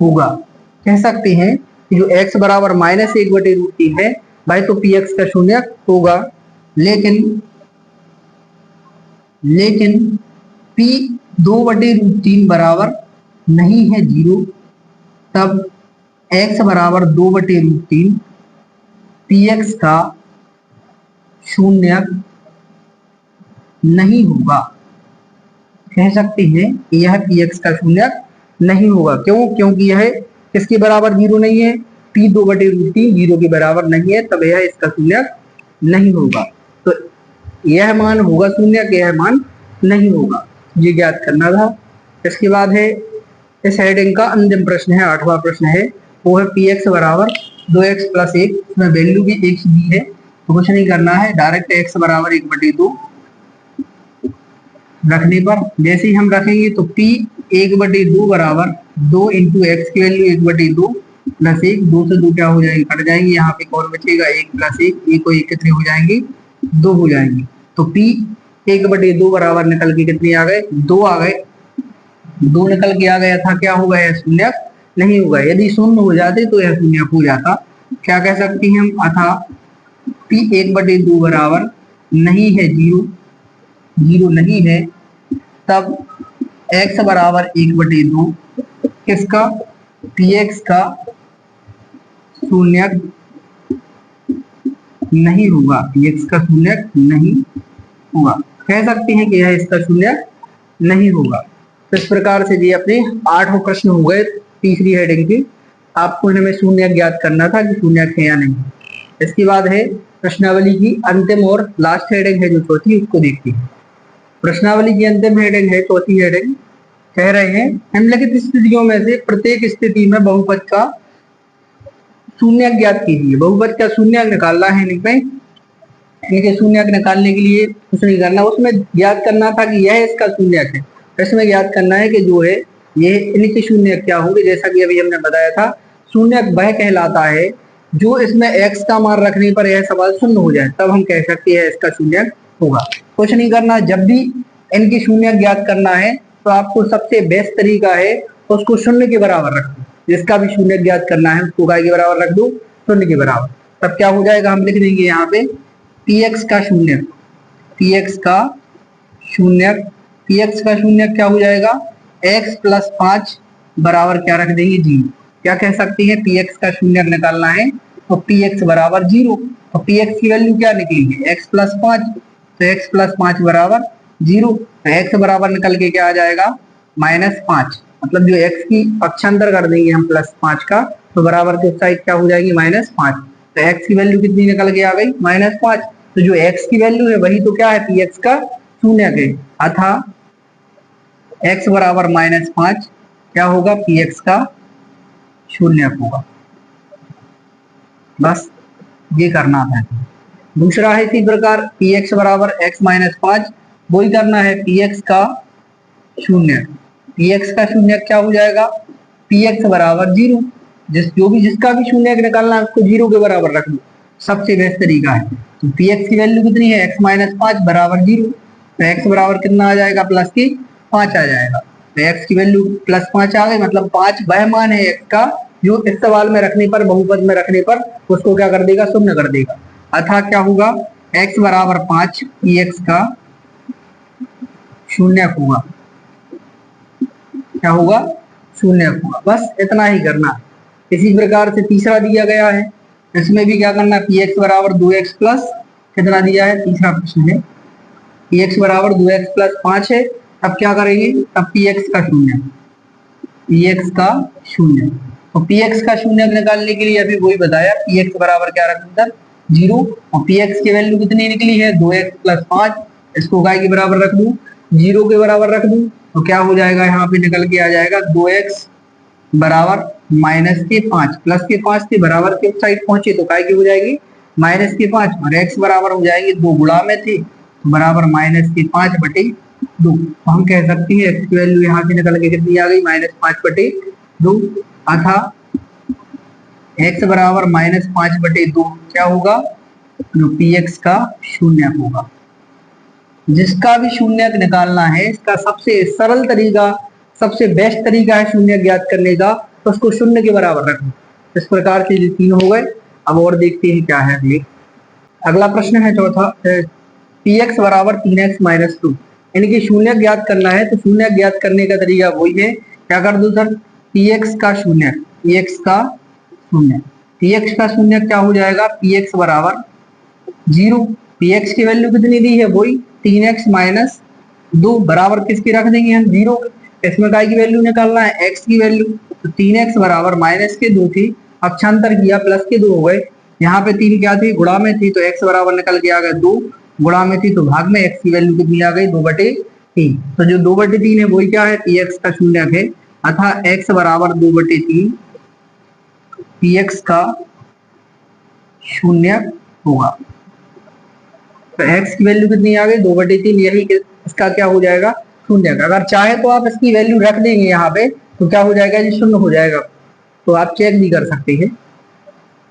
होगा। कह सकते हैं कि जो x बराबर माइनस 1/√3 है भाई, तो px का शून्य होगा, लेकिन p 2/√3 बराबर नहीं है 0, तब x बराबर 2/√3 px का शून्य नहीं होगा। कह सकते हैं कि यह px का शून्य नहीं होगा। क्यों, क्योंकि यह किसके बराबर 0 नहीं है, p 2/√3 0 के बराबर नहीं है, तब यह इसका शून्य नहीं होगा। तो यह मान होगा शून्य के, यह मान नहीं होगा, ये ज्ञात करना था। इसके बाद है इस हेडिंग का अंतिम प्रश्न है, 8वां प्रश्न है, वो है px बराबर 2x + 1, इसमें वैल्यू भी एक ही दी है, तो कुछ नहीं करना है, डायरेक्ट x बराबर 1/2 रखने पर जैसे ही हम रखेंगे तो p 1/2 बराबर 2 इंटू एक्स की वैल्यू 1/2 प्लस 1, 2 से 2 क्या हो जाएगी, कट जाएंगे, यहाँ पे कौन बचेगा 1 + 1, 1 को 1 कितने हो जाएंगे 2 हो जाएंगे। तो p 1/2 बराबर निकल के कितने आ गए 2 आ गए, 2 निकल के आ गया था, क्या होगा यह शून्य नहीं होगा। यदि शून्य हो जाते तो यह शून्य हो जाता। क्या कह सकते हैं हम, अथा p 1/2 बराबर नहीं है 0 नहीं है, तब x बराबर 1/2 किसका, px का शून्य नहीं होगा, px का शून्य नहीं होगा। कह सकते हैं कि यह इसका शून्य नहीं होगा। तो इस प्रकार से ये अपने 8 प्रश्न हो गए तीसरी हेडिंग के। आपको इनमें शून्य ज्ञात करना था कि शून्य है या नहीं। इसके बाद है प्रश्नावली की अंतिम और लास्ट हेडिंग है जो चौथी, उसको देखते हैं। प्रश्नावली की अंतिम हेडिंग है चौथी हेडिंग, कह रहे हैं निम्नलिखित स्थितियों में से प्रत्येक स्थिति में बहुपद का शून्य ज्ञात कीजिए। बहुपद का शून्य निकालना है, इनके शून्य निकालने के लिए कुछ नहीं करना, उसमें ज्ञात करना था कि यह इसका शून्य है। इसमें ज्ञात करना है कि जो है ये इनके शून्य क्या होंगे। जैसा कि अभी हमने बताया था, शून्य वह कहलाता है जो इसमें x का मान रखने पर यह सवाल शून्य हो जाए, तब हम कह सकते हैं इसका शून्य होगा। कुछ नहीं करना, जब भी इनकी शून्य ज्ञात करना है तो आपको सबसे बेस्ट तरीका है उसको शून्य के बराबर रख दो। जिसका भी शून्य ज्ञात करना है उसको काय के बराबर रख दो, शून्य के बराबर। तब क्या हो जाएगा, हम लिख देंगे यहाँ पे px का शून्य, px का शून्य, px का शून्य क्या हो जाएगा x + 5 बराबर क्या रख देंगे 0। क्या कह सकते हैं, px का शून्य निकालना है तो px बराबर 0, तो px की वैल्यू क्या निकलेगी x + 5, तो x प्लस 5 बराबर 0। तो x बराबर निकल के क्या आ जाएगा -5, मतलब जो x की पक्षांतर कर देंगे हम +5 का, तो बराबर की साइड क्या हो जाएगी -5। तो x की वैल्यू कितनी निकल के आ गई -5। तो जो x की वैल्यू है वही तो क्या है px का शून्यक है, अतः x बराबर -5 क्या होगा px का शून्यक होगा। बस ये करना था। दूसरा है इसी प्रकार px बराबर x -5, वही करना है px का शून्यक। px का शून्यक क्या हो जाएगा px बराबर 0। जिसका भी शून्यक निकालना है उसको 0 के बराबर रख दो, सबसे बेस्ट तरीका है। तो px की वैल्यू कितनी है x -5 बराबर 0। तो x बराबर कितना आ जाएगा +5 आ जाएगा। तो x की वैल्यू +5 आ गई, मतलब 5 वह मान है x का जो इस सवाल में रखने पर, बहुपद में रखने पर उसको क्या कर देगा शून्य कर देगा। अतः क्या होगा x बराबर 5 px का शून्यक होगा। क्या होगा शून्यक होगा। बस इतना ही करना है। इसी प्रकार से तीसरा दिया गया है, इसमें भी क्या करना है px बराबर 2x प्लस कितना दिया है, तीसरा प्रश्न है px बराबर 2x प्लस 5 है। तब क्या करेंगे, तब px का शून्य, px का शून्य। तो px का शून्य निकालने के लिए अभी वही बताया, px बराबर क्या रखना था 0, और px की वैल्यू कितनी निकली है 2x प्लस 5, इसको काय के बराबर रख दूं 0 के बराबर रख दूं, तो क्या हो जाएगा यहाँ पे निकल के आ जाएगा 2x बराबर -5 प्लस के 5 के बराबर के साइड पहुंचे तो काय की हो जाएगी -5, और x बराबर हो जाएगी 2 गुणा में थे बराबर -5/2। तो हम कह सकते हैं x की वैल्यू यहाँ से निकल के कितनी आ गई -5/2, अतः x बराबर -5/2 क्या होगा जो px का शून्यक होगा। जिसका भी शून्यक निकालना है इसका सबसे सरल तरीका, सबसे बेस्ट तरीका है शून्यक ज्ञात करने का, तो उसको शून्य के बराबर रखना। इस प्रकार के ये 3 हो गए। अब और देखते हैं क्या है अगले। अगला प्रश्न है चौथा, px बराबर 3x - 2, इनकी शून्यक ज्ञात करना है। तो शून्यक ज्ञात करने का तरीका वही है, क्या कर दो सर px का शून्यक, px का शून्यक, px का शून्यक क्या हो जाएगा px बराबर 0। px की वैल्यू कितनी दी है वही 3x - 2 बराबर किसकी रख देंगे हम 0। इसमें काय की वैल्यू निकालना है x की वैल्यू, तो 3x बराबर -2 थी, पक्षांतर किया +2 हो गए। यहाँ पे 3 क्या थी गुणा में थी, तो x बराबर निकल के आ गया 2, गुणा में थी तो भाग में, x की वैल्यू कितनी आ गई 2/3। तो जो 2/3 है वही क्या है px का शून्यक है, अतः x बराबर 2/3 px का शून्यक होगा। तो x की वैल्यू कितनी आ गई 2/3, यही इसका क्या हो जाएगा शून्यक। अगर चाहे तो आप इसकी वैल्यू रख देंगे यहाँ पे, तो क्या हो जाएगा ये शून्य हो जाएगा, तो आप चेक भी कर सकते हैं।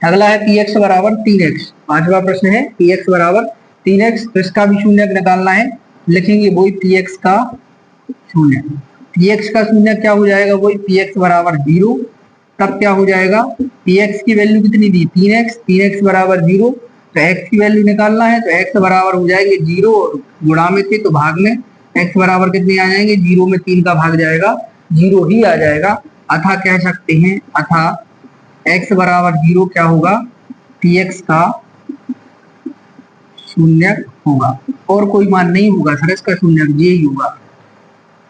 अगला है px बराबर 3x, पांचवा प्रश्न है px बराबर 3x, तो इसका भी शून्यक निकालना है। लिखेंगे वही px का शून्यक, px का शून्यक क्या हो जाएगा वही px बराबर 0। तब क्या हो जाएगा px की वैल्यू कितनी दी 3x, 3x बराबर 0, तो x की वैल्यू निकालना है, तो x बराबर हो जाएंगे 0, और गुणा में थे तो भाग में, x बराबर कितने आ जाएंगे 0 में 3 का भाग जाएगा 0 ही आ जाएगा। अतः कह सकते हैं, अतः x बराबर 0 क्या होगा px का शून्यक होगा, और कोई मान नहीं होगा सर इसका शून्यक यही होगा।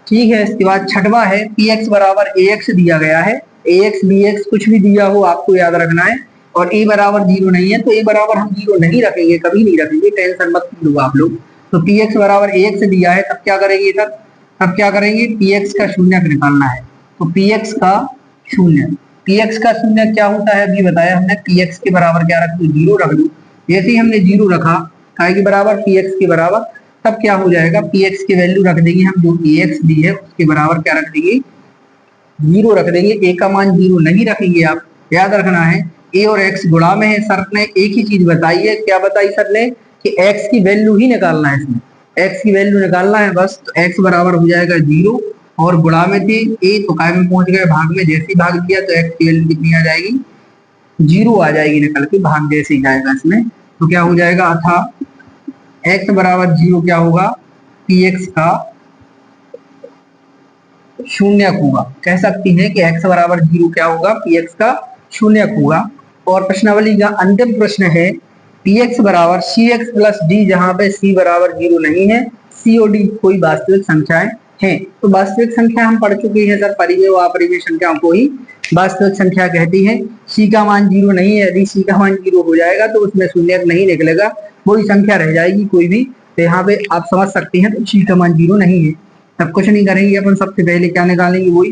ठीक है, इसके बाद छठवा है px बराबर ax दिया गया है, ax bx कुछ भी दिया हो आपको याद रखना है, और a बराबर 0 नहीं है तो a बराबर हम 0 नहीं रखेंगे, कभी नहीं रखेंगे, टेंशन मत लो आप लोग। तो px बराबर ax दिया है, तब क्या करेंगे सर, तब क्या करेंगे px का शून्यक निकालना है। तो px का शून्यक, px का शून्यक क्या होता है अभी बताया हमने, px के बराबर क्या रख दो 0 रख दो। जैसे ही हमने 0 रखा काय के बराबर px के बराबर, तब क्या हो जाएगा px की वैल्यू रख देंगे हम, जो ax दी है उसके बराबर क्या रख देंगे 0 रख देंगे। a का मान 0 नहीं रखेंगे, आप याद रखना है a और x गुणा में है। सर ने एक ही चीज बताई है, क्या बताई सर ने कि x की वैल्यू ही निकालना है, इसमें x की वैल्यू निकालना है बस। तो x बराबर हो जाएगा 0, और गुणा में थे a तो काय में पहुंच गए भाग में, जैसे ही भाग दिया तो x की वैल्यू कितनी आ जाएगी 0 आ जाएगी निकल के, भाग जैसे ही जाएगा इसमें, तो क्या हो जाएगा अथा x बराबर 0 क्या होगा px का शून्यक होगा। कह सकती हैं कि x बराबर 0 क्या होगा px का शून्यक होगा। और प्रश्नावली का अंतिम प्रश्न है पी एक्स बराबर सी एक्स प्लस डी, जहां पे सी बराबर 0 नहीं है, सी और डी कोई वास्तविक संख्याएं हैं। तो वास्तविक संख्या हम पढ़ चुके हैं सर, परिमेय व अपरिमेय संख्याओं को ही वास्तविक संख्या कहती है। सी का मान 0 नहीं है, यदि सी का मान 0 हो जाएगा तो उसमें शून्य नहीं निकलेगा, वही संख्या रह जाएगी कोई भी। तो यहाँ पे आप समझ सकते हैं, तो सी का मान 0 नहीं है। तब कुछ नहीं करेंगे अपन, सबसे पहले क्या निकालेंगे, वही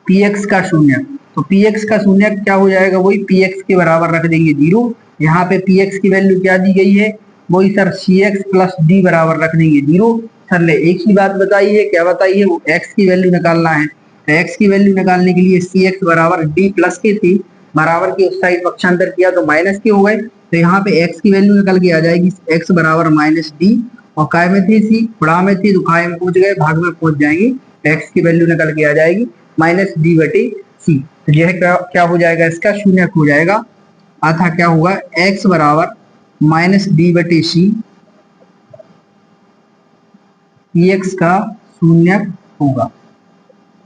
पी एक्स का शून्य। तो पी एक्स का शून्य क्या हो जाएगा, वही पी एक्स के बराबर रख देंगे 0। यहाँ पे पी एक्स की वैल्यू क्या दी गई है, वही सर सी एक्स प्लस डी बराबर रख देंगे 0। सर ने एक ही बात बताई है, क्या बताई है, वो एक्स की वैल्यू निकालना है। तो एक्स की वैल्यू निकालने के लिए सी एक्स बराबर डी प्लस के थी, बराबर के उस साइड पक्षांतर किया तो माइनस के हो गए। तो यहाँ पे एक्स की वैल्यू निकल के आ जाएगी एक्स बराबर माइनस डी, और काय में थी सी, गुणा में थी तो काय में पहुंच गए, भाग में पहुंच जाएंगे। एक्स की वैल्यू निकल के आ जाएगी माइनस डी बटे सी। तो यह क्या हो जाएगा, इसका शून्य हो जाएगा। अतः क्या होगा, एक्स बराबर माइनस डी बटे सी, पी एक्स का शून्य होगा।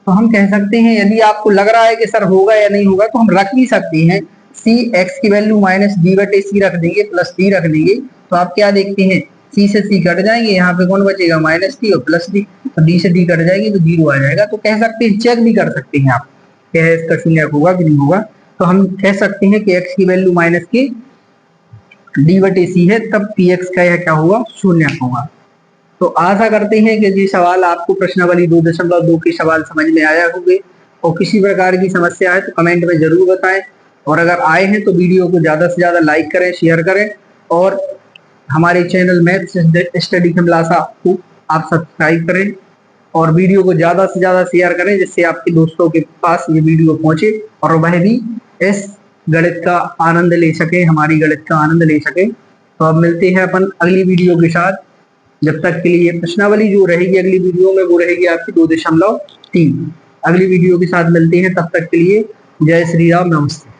तो हम कह सकते हैं, यदि आपको लग रहा है कि सर होगा या नहीं होगा, तो हम रख भी सकते हैं सी एक्स की वैल्यू माइनस डी बटे सी रख देंगे, प्लस डी रख देंगे। तो आप क्या देखते हैं, सी से सी कट जाएंगे, यहाँ पे कौन बचेगा, माइनस डी और प्लस डी। तो डी से डी कट जाएगी तो 0 आ जाएगा। तो कह सकते हैं, चेक भी कर सकते हैं आप, क्या है इसका शून्य होगा कि नहीं होगा। तो हम कह सकते हैं कि एक्स की वैल्यू माइनस के डी बटे सी है, तब पी एक्स का यह क्या होगा, शून्य होगा। तो आशा करते हैं कि ये सवाल आपको प्रश्नावली 2.2 के सवाल समझ में आया होंगे, और किसी प्रकार की समस्या है तो कमेंट में जरूर बताएं। और अगर आए हैं तो वीडियो को ज्यादा से ज्यादा लाइक करें, शेयर करें, और हमारे चैनल मैथ्स स्टडी खिमलासा को आप सब्सक्राइब करें, और वीडियो को ज्यादा से ज्यादा शेयर करें, जिससे आपके दोस्तों के पास ये वीडियो पहुंचे और वह भी इस गणित का आनंद ले सके, हमारी गणित का आनंद ले सके। तो अब मिलते हैं अपन अगली वीडियो के साथ। जब तक के लिए प्रश्नावली जो रहेगी अगली वीडियो में, वो रहेगी आपकी 2.3। अगली वीडियो के साथ मिलते हैं, तब तक के लिए जय श्री राम, नमस्ते।